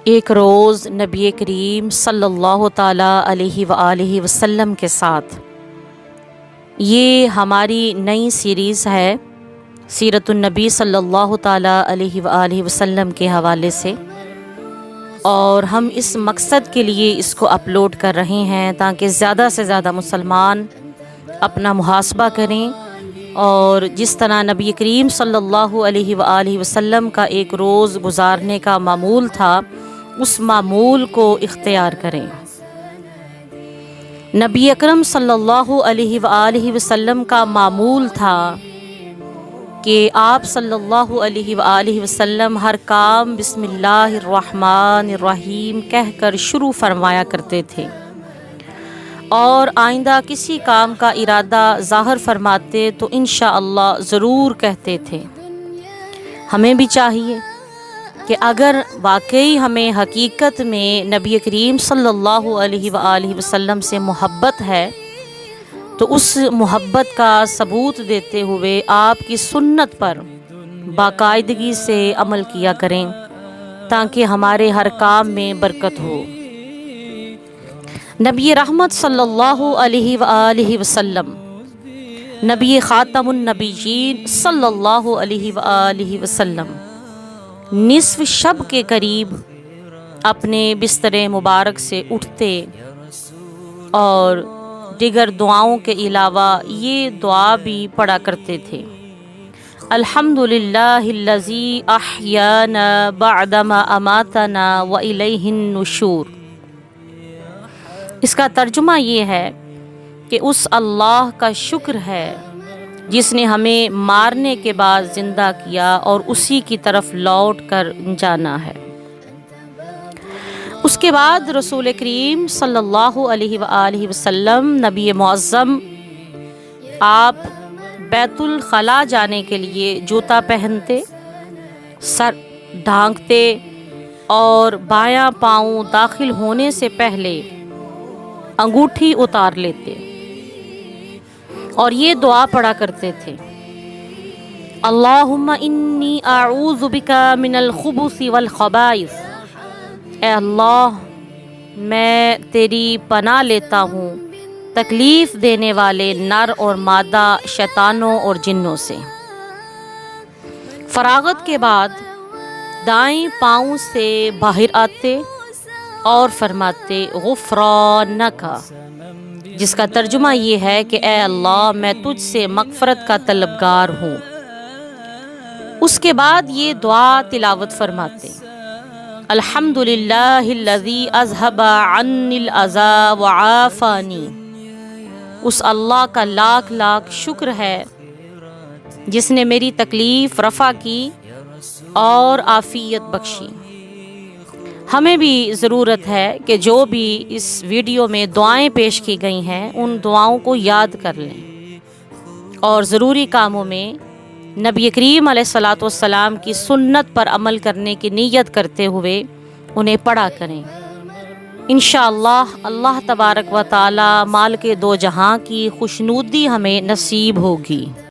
ایک روز نبی کریم صلی اللہ تعالیٰ علیہ وآلہ وسلم کے ساتھ، یہ ہماری نئی سیریز ہے سیرت النبی صلی اللہ تعالیٰ علیہ وآلہ وسلم کے حوالے سے، اور ہم اس مقصد کے لیے اس کو اپلوڈ کر رہے ہیں تاکہ زیادہ سے زیادہ مسلمان اپنا محاسبہ کریں، اور جس طرح نبی کریم صلی اللہ علیہ وآلہ وسلم کا ایک روز گزارنے کا معمول تھا، اس معمول کو اختیار کریں۔ نبی اکرم صلی اللہ علیہ وآلہ وسلم کا معمول تھا کہ آپ صلی اللہ علیہ وآلہ وسلم ہر کام بسم اللہ الرحمن الرحیم کہہ کر شروع فرمایا کرتے تھے، اور آئندہ کسی کام کا ارادہ ظاہر فرماتے تو انشاءاللہ ضرور کہتے تھے۔ ہمیں بھی چاہیے کہ اگر واقعی ہمیں حقیقت میں نبی کریم صلی اللہ علیہ وآلہ وسلم سے محبت ہے تو اس محبت کا ثبوت دیتے ہوئے آپ کی سنت پر باقاعدگی سے عمل کیا کریں تاکہ ہمارے ہر کام میں برکت ہو۔ نبی رحمت صلی اللہ علیہ وآلہ وسلم، نبی خاتم النبیین صلی اللہ علیہ وآلہ وسلم نصف شب کے قریب اپنے بستر مبارک سے اٹھتے اور دیگر دعاؤں کے علاوہ یہ دعا بھی پڑھا کرتے تھے: الحمدللہ الذی احیانا بعدما اماتنا والیہ النشور۔ اس کا ترجمہ یہ ہے کہ اس اللہ کا شکر ہے جس نے ہمیں مارنے کے بعد زندہ کیا اور اسی کی طرف لوٹ کر جانا ہے۔ اس کے بعد رسول کریم صلی اللہ علیہ وآلہ وسلم نبی معظم، آپ بیت الخلاء جانے کے لیے جوتا پہنتے، سر ڈھانکتے اور بایاں پاؤں داخل ہونے سے پہلے انگوٹھی اتار لیتے اور یہ دعا پڑھا کرتے تھے: اللہم انی اعوذ بک من الخبث والخبائث۔ اے اللہ، میں تیری پناہ لیتا ہوں تکلیف دینے والے نر اور مادہ شیطانوں اور جنوں سے۔ فراغت کے بعد دائیں پاؤں سے باہر آتے اور فرماتے غفرانک، جس کا ترجمہ یہ ہے کہ اے اللہ، میں تجھ سے مغفرت کا طلبگار ہوں۔ اس کے بعد یہ دعا تلاوت فرماتے: الحمدللہ الذی اذھب عنی الاذی وعافانی۔ اس اللہ کا لاکھ لاکھ شکر ہے جس نے میری تکلیف رفع کی اور عافیت بخشی۔ ہمیں بھی ضرورت ہے کہ جو بھی اس ویڈیو میں دعائیں پیش کی گئی ہیں ان دعاؤں کو یاد کر لیں اور ضروری کاموں میں نبی کریم علیہ السلام کی سنت پر عمل کرنے کی نیت کرتے ہوئے انہیں پڑھا کریں۔ انشاءاللہ اللہ تبارک و تعالی مالک دو جہاں کی خوشنودی ہمیں نصیب ہوگی۔